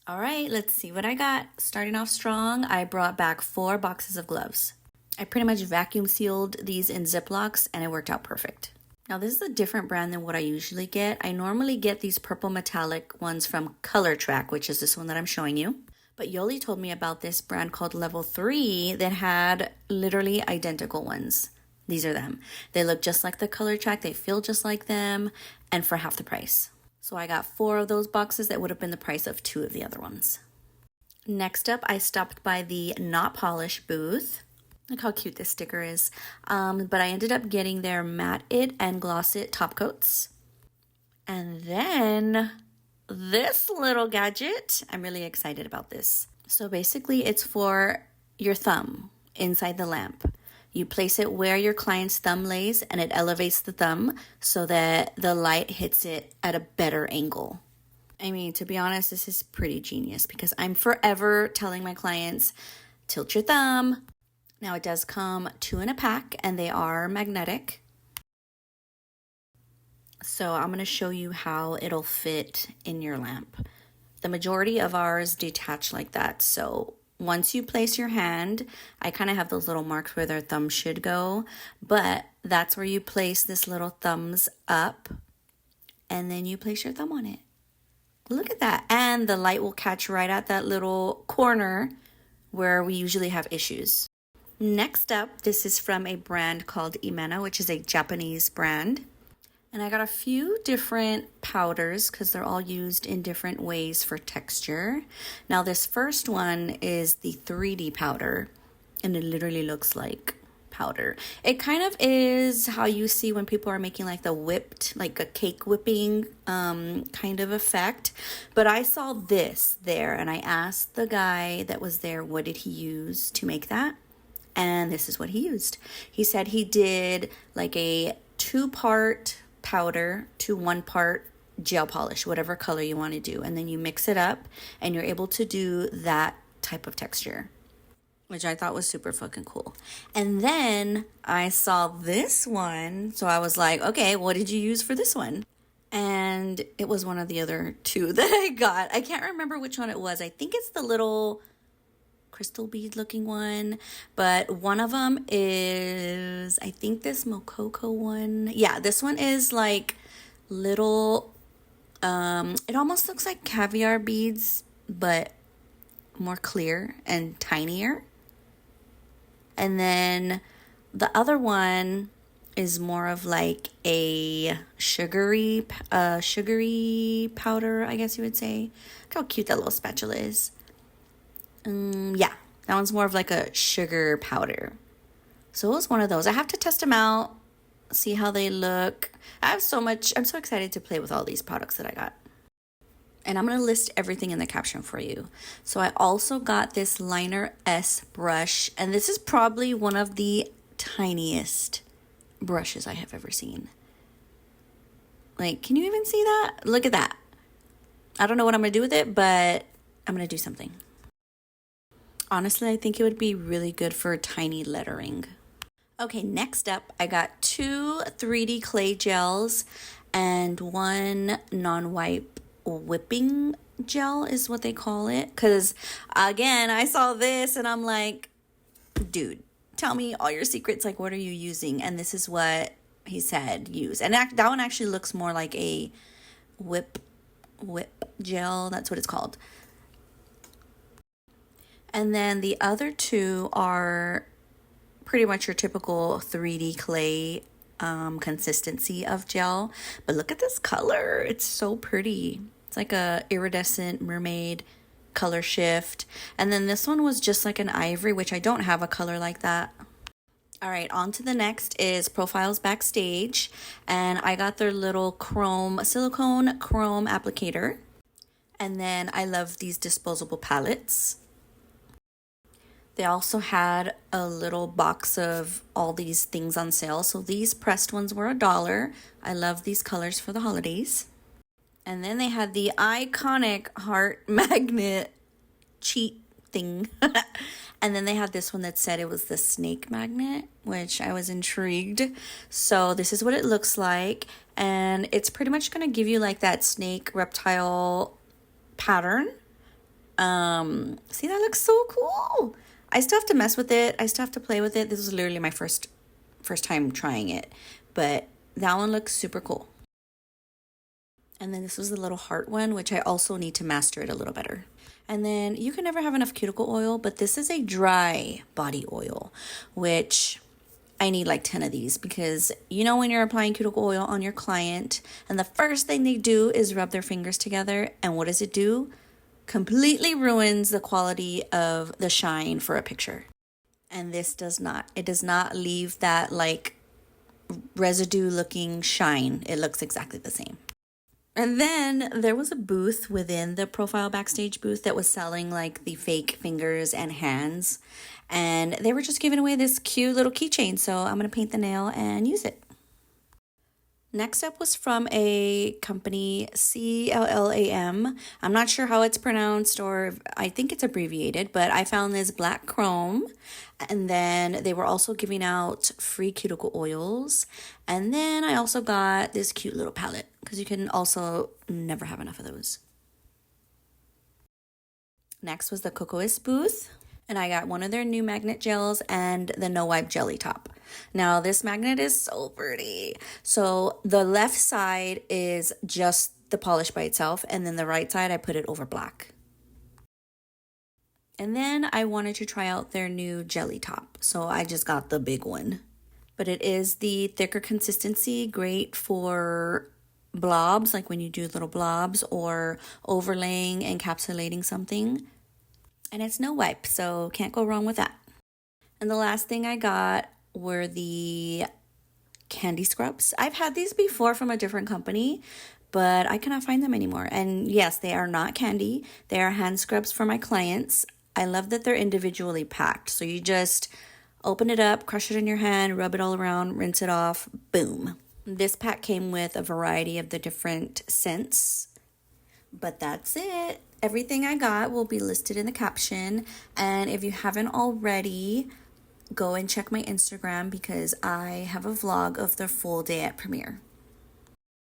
All right, let's see what I got. Starting off strong, I brought back 4 boxes of gloves. I pretty much vacuum sealed these in Ziplocs and it worked out perfect. Now this is a different brand than what I usually get. I normally get these purple metallic ones from Color Track, which is this one that I'm showing you. But Yoli told me about this brand called Level 3 that had literally identical ones. These are them. They look just like the Color Track, they feel just like them, and for half the price. So I got 4 of those boxes that would have been the price of 2 of the other ones. Next up, I stopped by the Not Polish booth. Look how cute this sticker is. But I ended up getting their Matte It and Gloss It top coats. And then this little gadget, I'm really excited about this. So basically it's for your thumb inside the lamp. You place it where your client's thumb lays and it elevates the thumb so that the light hits it at a better angle. I mean, to be honest, this is pretty genius because I'm forever telling my clients, tilt your thumb. Now it does come 2 in a pack and they are magnetic. So I'm going to show you how it'll fit in your lamp. The majority of ours detach like that. So once you place your hand, I kind of have those little marks where their thumb should go, but that's where you place this little thumbs up and then you place your thumb on it. Look at that. And the light will catch right at that little corner where we usually have issues. Next up, this is from a brand called Imena, which is a Japanese brand. And I got a few different powders because they're all used in different ways for texture. Now this first one is the 3D powder and it literally looks like powder. It kind of is how you see when people are making like the whipped, like a cake whipping kind of effect. But I saw this there and I asked the guy that was there, what did he use to make that? And this is what he used. He said he did like a 2-part powder to 1-part gel polish, whatever color you want to do. And then you mix it up and you're able to do that type of texture, which I thought was super fucking cool. And then I saw this one. So I was like, okay, what did you use for this one? And it was one of the other 2 that I got. I can't remember which one it was. I think it's the little crystal bead looking one, but one of them is, I think this MocoMoco one. Yeah, this one is like little, it almost looks like caviar beads, but more clear and tinier. And then the other one is more of like a sugary powder, I guess you would say. Look how cute that little spatula is. Yeah, that one's more of like a sugar powder. So it was one of those. I have to test them out, see how they look. I'm so excited to play with all these products that I got. And I'm going to list everything in the caption for you. So I also got this Liner S brush, and this is probably one of the tiniest brushes I have ever seen. Like, can you even see that? Look at that. I don't know what I'm going to do with it, but I'm going to do something. Honestly, I think it would be really good for tiny lettering. Okay, next up, I got 2 3D clay gels and 1 non-wipe whipping gel is what they call it. Because, again, I saw this and I'm like, dude, tell me all your secrets. Like, what are you using? And this is what he said use. And that one actually looks more like a whip gel. That's what it's called. And then the other 2 are pretty much your typical 3D clay consistency of gel. But look at this color. It's so pretty. It's like a iridescent mermaid color shift. And then this one was just like an ivory, which I don't have a color like that. All right, on to the next is Profiles Backstage. And I got their little silicone chrome applicator. And then I love these disposable palettes. They also had a little box of all these things on sale. So these pressed ones were $1. I love these colors for the holidays. And then they had the iconic heart magnet cheat thing. And then they had this one that said it was the snake magnet, which I was intrigued. So this is what it looks like. And it's pretty much going to give you like that snake reptile pattern. See, that looks so cool. I still have to mess with it. I still have to play with it. This was literally my first time trying it, but that one looks super cool. And then this was the little heart one, which I also need to master it a little better. And then you can never have enough cuticle oil, but this is a dry body oil, which I need like 10 of these, because you know when you're applying cuticle oil on your client and the first thing they do is rub their fingers together, and what does it do? Completely ruins the quality of the shine for a picture. And this does not. It does not leave that like residue looking shine. It looks exactly the same. And then there was a booth within the Profile Backstage booth that was selling like the fake fingers and hands. And they were just giving away this cute little keychain. So I'm going to paint the nail and use it. Next up was from a company, CLLAM. I'm not sure how it's pronounced, or I think it's abbreviated, but I found this black chrome. And then they were also giving out free cuticle oils. And then I also got this cute little palette, because you can also never have enough of those. Next was the Cocoas booth. And I got one of their new magnet gels and the no wipe jelly top. Now this magnet is so pretty. So the left side is just the polish by itself, and then the right side I put it over black. And then I wanted to try out their new jelly top, so I just got the big one. But it is the thicker consistency, great for blobs, like when you do little blobs or overlaying, encapsulating something. And it's no wipe, so can't go wrong with that. And the last thing I got were the candy scrubs. I've had these before from a different company, but I cannot find them anymore. And yes, they are not candy. They are hand scrubs for my clients. I love that they're individually packed. So you just open it up, crush it in your hand, rub it all around, rinse it off, boom. This pack came with a variety of the different scents. But that's it. Everything I got will be listed in the caption. And if you haven't already, go and check my Instagram, because I have a vlog of the full day at premiere.